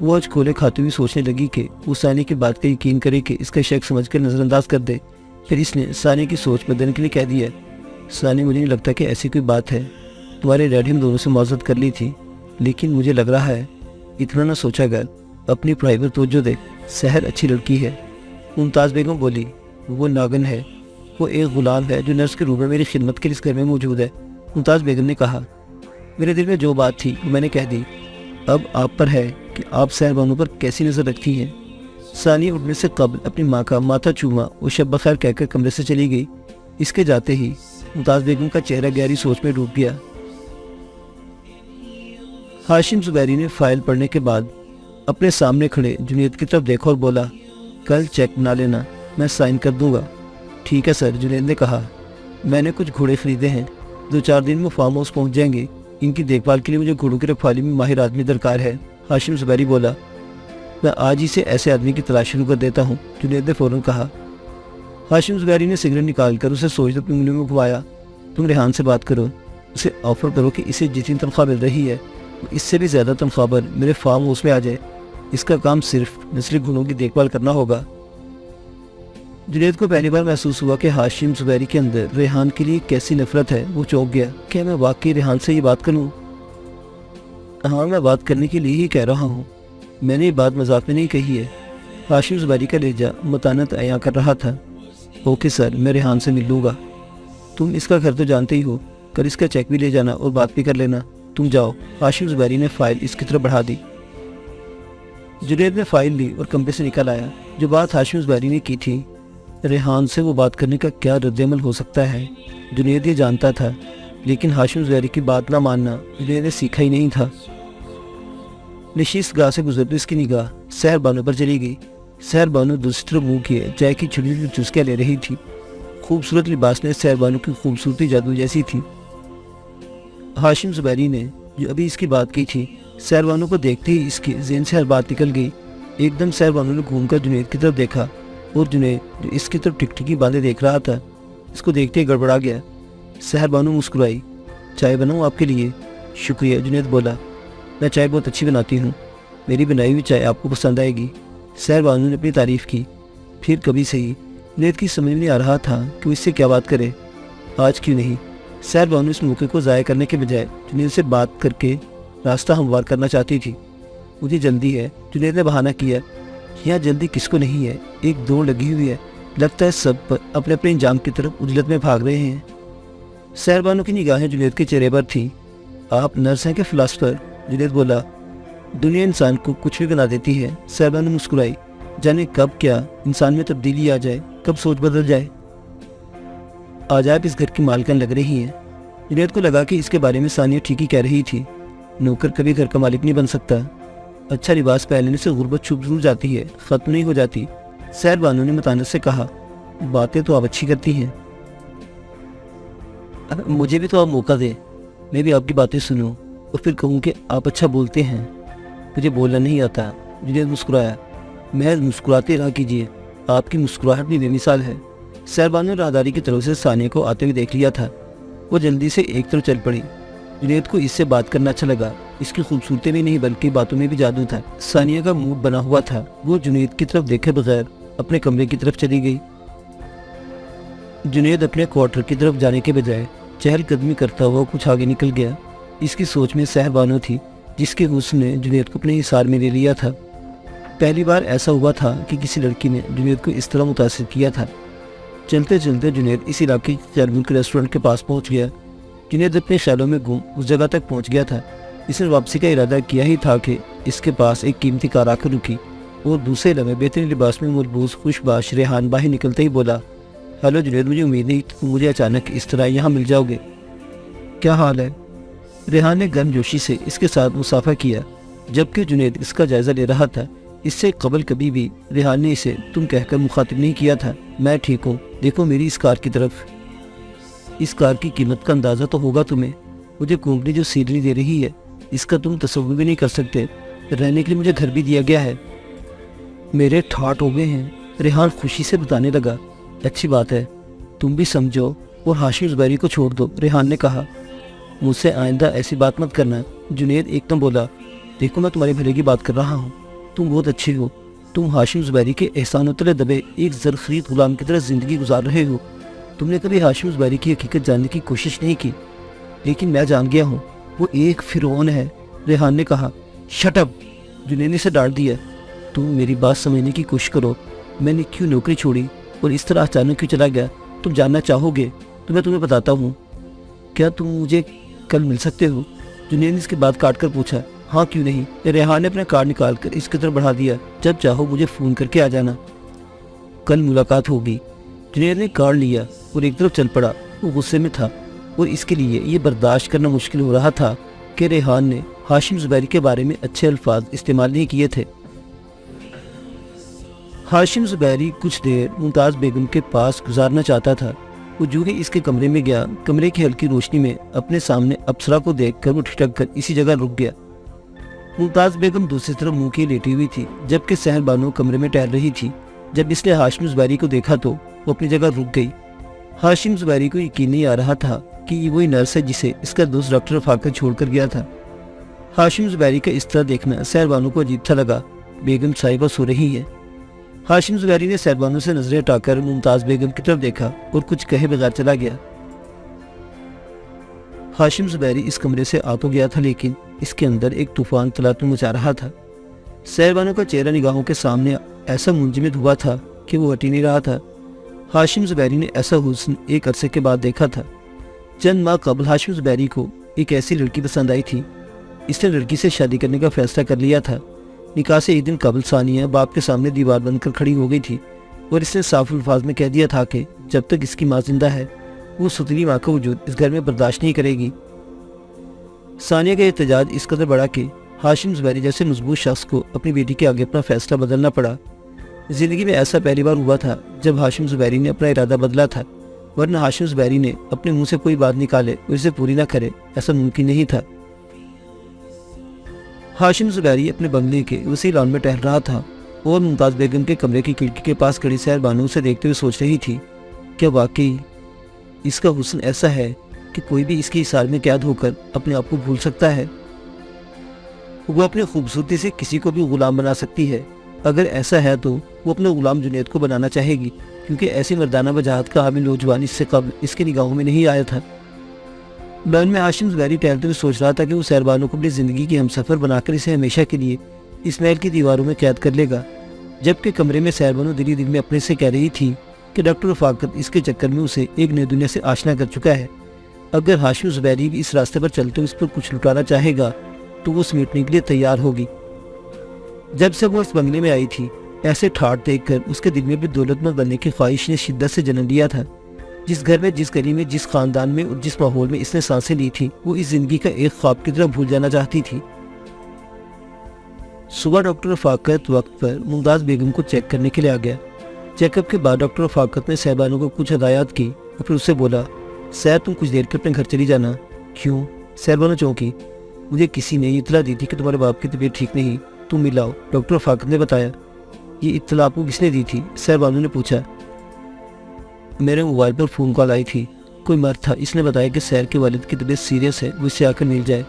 وہ آج کھولے کھاتے ہوئے سوچنے لگی کہ وہ ثانیہ کی بات کا یقین کرے کہ اس کا شک سمجھ کر نظر انداز کر دے۔ پھر اس نے ثانیہ کی سوچ بدلنے کے لیے کہہ دیا، ثانیہ مجھے نہیں لگتا کہ ایسی کوئی بات ہے، تمہارے ڈیڈی ہم دونوں سے معذرت کر لی تھی، لیکن مجھے لگ رہا ہے اتنا نہ سوچا کر، اپنی پڑھائی پر توجہ دے، سحر اچھی لڑکی ہے۔ ممتاز بیگم بولی، وہ ناگن ہے، وہ ایک غلام ہے جو نرس کے روپ میں میری خدمت کے لیے اس گھر میں موجود ہے۔ ممتاز بیگم نے کہا، میرے دل میں جو بات تھی وہ میں نے کہہ دی، اب آپ پر ہے کہ آپ سحر بانو پر کیسی نظر رکھتی ہیں۔ ثانیہ اٹھنے سے قبل اپنی ماں کا ماتھا چوما اور شب بخیر کہہ کر کمرے سے چلی گئی۔ اس کے جاتے ہی ممتاز بیگم کا چہرہ گہری سوچ میں ڈوب گیا۔ ہاشم زبیری نے فائل پڑھنے کے بعد اپنے سامنے کھڑے جنید کی طرف دیکھا اور بولا، کل چیک بنا لینا، میں سائن کر دوں گا۔ ٹھیک ہے سر، جنید نے کہا، میں نے کچھ گھوڑے خریدے ہیں، 2-4 دن میں فارم ہاؤس پہنچ جائیں گے، ان کی دیکھ بھال کے لیے مجھے گھوڑوں کی رکھوالی میں ماہر آدمی درکار ہے۔ ہاشم زبیری بولا، میں آج ہی سے ایسے آدمی کی تلاش شروع کر دیتا ہوں، جنید نے فوراً کہا۔ ہاشم زبیری نے سگریٹ نکال کر اسے سوچتے اپنی انگلیوں میں گھوایا، تم ریحان سے بات کرو، اسے آفر کرو کہ اسے جتنی تنخواہ مل رہی ہے اس سے بھی زیادہ تنخواہ پر میرے فارم ہاؤس میں آ جائے، اس کا کام صرف نسلی گھوڑوں کی دیکھ بھال کرنا ہوگا۔ جنید کو پہلی بار محسوس ہوا کہ ہاشم زبیری کے اندر ریحان کے لیے کیسی نفرت ہے۔ وہ چونک گیا، کیا میں واقعی ریحان سے یہ بات کروں؟ ہاں، میں بات کرنے کے لیے ہی کہہ رہا ہوں، میں نے یہ بات مذاق میں نہیں کہی ہے۔ ہاشم زبیری کا لہجہ متانت عیاں کر رہا تھا۔ اوکے سر، میں ریحان سے مل لوں گا، تم اس کا گھر تو جانتے ہی ہو، کل اس کا چیک بھی لے جانا اور بات بھی کر لینا، تم جاؤ۔ ہاشم زبیری نے فائل اس کی طرف بڑھا دی۔ جنید نے فائل لی اور کمرے سے نکل آیا۔ جو بات ہاشم زبیری نے کی تھی، ریحان سے وہ بات کرنے کا کیا رد عمل ہو سکتا ہے، جنید یہ جانتا تھا، لیکن ہاشم زبیری کی بات نہ ماننا جنید نے سیکھا ہی نہیں تھا۔ نشست گاہ سے گزرتے اس کی نگاہ سحر بانو پر چلی گئی۔ سحر بانو دوسری طرف منہ کیے چائے کی چھوٹی چھوٹی چسکیاں لے رہی تھی۔ خوبصورت لباس میں سحر بانو کی خوبصورتی جادو جیسی تھی۔ ہاشم زبیری نے جو ابھی اس کی بات کی تھی، سحر بانو کو دیکھتے ہی اس کے ذہن سے ہر بات نکل گئی۔ ایک دم سحر بانو نے گھوم کر جنید کی طرف دیکھا، اور جنید جو اس کی طرف ٹکٹکی باندھے دیکھ رہا تھا، اس کو دیکھتے ہی گڑبڑا گیا۔ سحر بانو مسکرائی، چائے بناؤں آپ کے لیے؟ شکریہ، جنید بولا، میں چائے بہت اچھی بناتی ہوں، میری بنائی ہوئی چائے آپ کو پسند آئے گی۔ سحر بانو نے اپنی تعریف کی۔ پھر کبھی سے ہی جنید کی سمجھ میں نہیں آ رہا تھا کہ وہ اس سے کیا بات کرے، آج کیوں نہیں؟ سحر بانو اس موقع کو ضائع کرنے کے بجائے جنید سے بات کر کے راستہ ہموار کرنا چاہتی تھی۔ مجھے جلدی ہے، جنید نے بہانہ کیا۔ یہاں جلدی کس کو نہیں ہے، ایک دوڑ لگی ہوئی ہے، لگتا ہے سب پر اپنے اپنے انجام کی طرف عجلت میں بھاگ رہے ہیں۔ سحر بانو کی نگاہیں جنید کے چہرے پر تھیں۔ آپ نرس ہیں کہ فلاسفر؟ جنید بولا، دنیا انسان کو کچھ بھی بنا دیتی ہے۔ سحر بانو مسکرائی، جانے کب کیا انسان میں تبدیلی آ جائے، کب سوچ بدل جائے۔ آج آپ اس گھر کی مالکن لگ رہی ہیں۔ جنید کو لگا کہ اس کے بارے میں ثانیہ ٹھیک ہی کہہ رہی تھی، نوکر کبھی گھر کا مالک نہیں بن سکتا، اچھا لباس پہننے سے غربت چھپ ضرور جاتی ہے، ختم نہیں ہو جاتی۔ سحر بانو نے متانت سے کہا، باتیں تو آپ اچھی کرتی ہیں، مجھے بھی تو آپ موقع دیں، میں بھی آپ کی باتیں سنوں اور پھر کہوں کہ آپ اچھا بولتے ہیں۔ مجھے بولنا نہیں آتا، جنید مسکرایا۔ محض مسکراتے رہا کیجیے، آپ کی مسکراہٹ بھی بے مثال ہے۔ سحر بانو نے راہداری کی طرف سے ثانیہ کو آتے ہوئے دیکھ لیا تھا۔ وہ جلدی سے ایک طرف چل پڑی۔ جنید کو اس سے بات کرنا اچھا لگا، اس کی خوبصورتی میں نہیں بلکہ باتوں میں بھی جادو تھا۔ ثانیہ کا موڈ بنا ہوا تھا، وہ جنید کی طرف دیکھے بغیر اپنے کمرے کی طرف چلی گئی۔ جنید اپنے کوارٹر کی طرف جانے کے بجائے چہل قدمی کرتا ہوا کچھ آگے نکل گیا۔ اس کی سوچ میں سحر بانو تھی، جس کے حسن نے جنید کو اپنے حصار میں لے لیا تھا۔ پہلی بار ایسا ہوا تھا کہ کسی لڑکی نے جنید کو اس طرح متاثر کیا تھا۔ چلتے چلتے جنید اس علاقے کے چیرمین کے ریسٹورنٹ کے پاس پہنچ گیا۔ جنید اپنے خیالوں میں گم اس جگہ تک پہنچ گیا تھا۔ اس نے واپسی کا ارادہ کیا ہی تھا کہ اس کے پاس ایک قیمتی کار آ کر رکی، اور دوسرے لمحے بہترین لباس میں ملبوس خوش باش ریحان باہر نکلتے ہی بولا، ہیلو جنید، مجھے امید نہیں تم مجھے اچانک اس طرح یہاں مل جاؤ گے، کیا حال ہے؟ ریحان نے گرم جوشی سے اس کے ساتھ مصافحہ کیا، جبکہ جنید اس کا جائزہ لے رہا تھا۔ اس سے قبل کبھی بھی ریحان نے اسے تم کہہ کر مخاطب نہیں کیا تھا۔ میں ٹھیک ہوں، دیکھو میری اس کار کی طرف، اس کار کی قیمت کا اندازہ تو ہوگا تمہیں، مجھے کمپنی جو سیلری دے رہی ہے اس کا تم تصور بھی نہیں کر سکتے، رہنے کے لیے مجھے گھر بھی دیا گیا ہے، میرے ٹھاٹ ہو گئے ہیں۔ ریحان خوشی سے بتانے لگا، اچھی بات ہے، تم بھی سمجھو اور ہاشم زبیری کو چھوڑ دو۔ ریحان نے کہا، مجھ سے آئندہ ایسی بات مت کرنا۔ جنید ایک دم بولا، دیکھو میں تمہارے بھلے کی بات کر رہا ہوں، تم بہت اچھے ہو. تم ہاشم زبیری کے احسانوں تلے دبے ایک زرخرید غلام کی طرح زندگی گزار رہے ہو. تم نے کبھی ہاشم زبیری کی حقیقت جاننے کی کوشش نہیں کی. لیکن میں جان گیا ہوں, وہ ایک فرعون ہے. ریحان نے کہا. شٹ اپ, جنید نے اسے ڈانٹ دیا. تم میری بات سمجھنے کی کوشش کرو. میں نے کیوں نوکری چھوڑی اور اس طرح اچانک کیوں چلا گیا, تم جاننا چاہو گے تو میں تمہیں بتاتا ہوں. کیا تم مجھے کل مل سکتے ہو؟ جنید نے اس کے بعد کاٹ کر پوچھا. ہاں کیوں نہیں. ریحان نے اپنا کارڈ نکال کر اس کی طرف بڑھا دیا. جب چاہو مجھے فون کر کے آ جانا, کل ملاقات ہوگی. جنید نے کارڈ لیا اور ایک طرف چل پڑا. وہ غصے میں تھا اور اس کے لیے یہ برداشت کرنا مشکل ہو رہا تھا کہ ریحان نے ہاشم زبیری کے بارے میں اچھے الفاظ استعمال نہیں کیے تھے. ہاشم زبیری کچھ دیر ممتاز بیگم کے پاس گزارنا چاہتا تھا. وہ جو ہی اس کے کمرے میں گیا, کمرے کی ہلکی روشنی میں اپنے سامنے ابصرہ کو دیکھ کر وہ ٹھٹک کر اسی جگہ رک گیا. ممتاز بیگم دوسری طرف منہ کی لیٹی ہوئی تھی جبکہ سحر بانو کمرے میں ٹہل رہی تھی. جب اس نے ہاشم زبیری کو دیکھا تو وہ اپنی جگہ رک گئی. ہاشم زبیری کو یقین نہیں آ رہا تھا کہ یہ وہی نرس ہے جسے اس کا دوست ڈاکٹر رفاقت چھوڑ کر گیا تھا. ہاشم زبیری کا اس طرح دیکھنا سحر بانو کو عجیب سا لگا. بیگم صاحبہ سو رہی ہے. ہاشم زبیری نے سحر بانو سے نظریں ہٹا کر ممتاز بیگم کی طرف دیکھا اور کچھ کہے بغیر چلا گیا. ہاشم زبیری اس کمرے سے آ تو گیا تھا لیکن اس کے اندر ایک طوفان تلاطم مچا رہا تھا. سحر بانو کا چہرہ نگاہوں کے سامنے ایسا منجمد ہوا تھا کہ وہ ہٹ ہی نہیں رہا تھا. ہاشم زبیری نے ایسا حسن ایک عرصے کے بعد دیکھا تھا. چند ماہ قبل ہاشم زبیری کو ایک ایسی لڑکی پسند آئی تھی. اس نے لڑکی سے شادی کرنے کا فیصلہ کر لیا تھا. نکاح سے ایک دن قبل ثانیہ باپ کے سامنے دیوار بن کر کھڑی ہو گئی تھی اور اس نے صاف الفاظ میں کہہ دیا تھا کہ جب تک اس کی ماں زندہ ہے وہ ستلی ماں کا وجود اس گھر میں برداشت نہیں کرے گی. ثانیہ کا احتجاج اس قدر بڑا کہ ہاشم زبیری جیسے مضبوط شخص کو اپنی بیٹی کے آگے اپنا فیصلہ بدلنا پڑا. زندگی میں ایسا پہلی بار ہوا تھا جب ہاشم زبیری نے اپنا ارادہ بدلا تھا, ورنہ ہاشم زبیری نے اپنے منہ سے کوئی بات نکالے اور اسے پوری نہ کرے ایسا ممکن نہیں تھا. ہاشم زبیری اپنے بنگلے کے وسیع لان میں ٹہل رہا تھا اور ممتاز بیگم کے کمرے کی کھڑکی کے پاس کھڑی سحر بانو سے دیکھتے ہوئے سوچ رہی تھی کیا واقعی اس کا حسن ایسا ہے کہ کوئی بھی اس کی اثار میں قید ہو کر اپنے آپ کو بھول سکتا ہے. وہ اپنی خوبصورتی سے کسی کو بھی غلام بنا سکتی ہے. اگر ایسا ہے تو وہ اپنے غلام جنید کو بنانا چاہے گی کیونکہ ایسی مردانہ وجاہت کا حامل نوجوان اس سے قبل اس کے نگاہوں میں نہیں آیا تھا. بین میں ہاشم زبیری ٹہلتے ہوئے سوچ رہا تھا کہ وہ سحر بانو کو اپنی زندگی کی ہمسفر بنا کر اسے ہمیشہ کے لیے اس محل کی دیواروں میں قید کر لے گا, جبکہ کمرے میں سحر بانو دلی دل میں اپنے سے کہہ رہی تھی کہ ڈاکٹر رفاقت اس کے چکر میں اسے ایک نئی دنیا سے آشنا کر چکا ہے. اگر ہاشم زبیری بھی اس راستے پر چلتے ہوئے اس پر کچھ لٹانا چاہے گا تو وہ سمیٹنے کے لیے تیار ہوگی. جب سے وہ اس بنگلے میں آئی تھی ایسے ٹھاٹ دیکھ کر اس کے دل میں بھی دولت مند بننے کی خواہش نے شدت سے جنم لیا تھا. جس گھر میں, جس گلی میں, جس خاندان میں اور جس ماحول میں اس نے سانسیں لی تھی وہ اس زندگی کا ایک خواب کی طرح بھول جانا چاہتی تھی. صبح ڈاکٹر رفاقت وقت پر ممتاز بیگم کو چیک کرنے کے لیے آ گیا. چیک اپ کے بعد ڈاکٹر رفاقت نے سحر بانو کو کچھ ہدایات کی اور پھر اس سے بولا سحر تم کچھ دیر کے اپنے گھر چلی جانا. کیوں؟ سحر بانو چونکی. مجھے کسی نے اطلاع دی تھی کہ تمہارے باپ کی طبیعت ٹھیک نہیں, تم مل آؤ, ڈاکٹر رفاقت نے بتایا. یہ اطلاع آپ کو کس نے دی تھی؟ سحر بانو نے پوچھا. میرے موبائل پر فون کال آئی تھی, کوئی مرد تھا, اس نے بتایا کہ سحر کے والد کی طبیعت سیریس ہے, وہ اس سے آ کر مل جائے.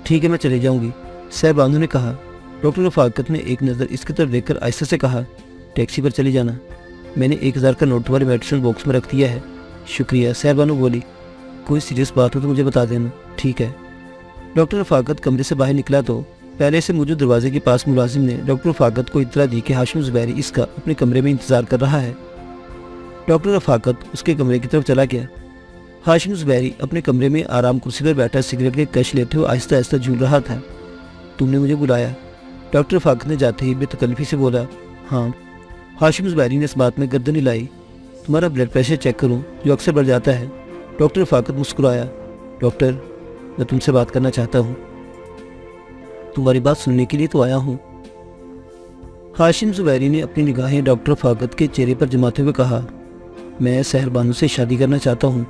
ٹھیک ہے میں چلے جاؤں گی, سحر بانو نے کہا. ڈاکٹر رفاقت نے ایک نظر اس کی طرف دیکھ کر آہستہ سے کہا ٹیکسی پر چلی جانا, میں نے 1000 کا نوٹ تمہارے میڈیسن باکس میں رکھ دیا ہے. شکریہ, سحر بانو بولی. کوئی سیریس بات ہو تو مجھے بتا دینا. ٹھیک ہے. ڈاکٹر رفاقت کمرے سے باہر نکلا تو پہلے سے موجود دروازے کے پاس ملازم نے ڈاکٹر رفاقت کو اطلاع دی کہ ہاشم زبیری اس کا اپنے کمرے میں انتظار کر رہا ہے. ڈاکٹر رفاقت اس کے کمرے کی طرف چلا گیا. ہاشم زبیری اپنے کمرے میں آرام کرسی پر بیٹھا سگریٹ کے کش لیتے ہوئے آہستہ آہستہ جھول رہا تھا. تم نے مجھے بلایا؟ ڈاکٹر رفاقت نے جاتے ہی بے تکلفی سے بولا. ہاں. ہاشم زبیری نے اس بات میں گردن ہلائی. تمہارا بلڈ پریشر چیک کروں جو اکثر بڑھ جاتا ہے. ڈاکٹر رفاقت مسکرایا. ڈاکٹر میں تم سے بات کرنا چاہتا ہوں. تمہاری بات سننے کے لیے تو آیا ہوں. ہاشم زبیری نے اپنی نگاہیں ڈاکٹر رفاقت کے چہرے پر جماتے ہوئے کہا میں سحر بانو سے شادی کرنا چاہتا ہوں.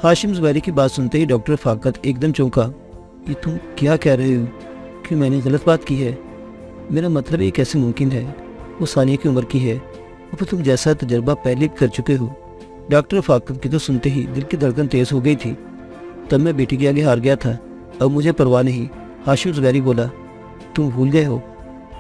ہاشم زبیری کی بات سنتے ہی ڈاکٹر رفاقت ایک دم چونکا. یہ تم کیا کہہ رہے ہو؟ کہ میں نے غلط بات کی ہے؟ میرا مطلب یہ کیسے ممکن ہے؟ وہ ثانیہ کی عمر کی ہے اور تم جیسا تجربہ پہلے کر چکے ہو. ڈاکٹر رفاقت کی تو سنتے ہی دل کی دھڑکن تیز ہو گئی تھی. تب میں بیٹی کے آگے ہار گیا تھا, اب مجھے پرواہ نہیں. ہاشم زبیری بولا. تم بھول گئے ہو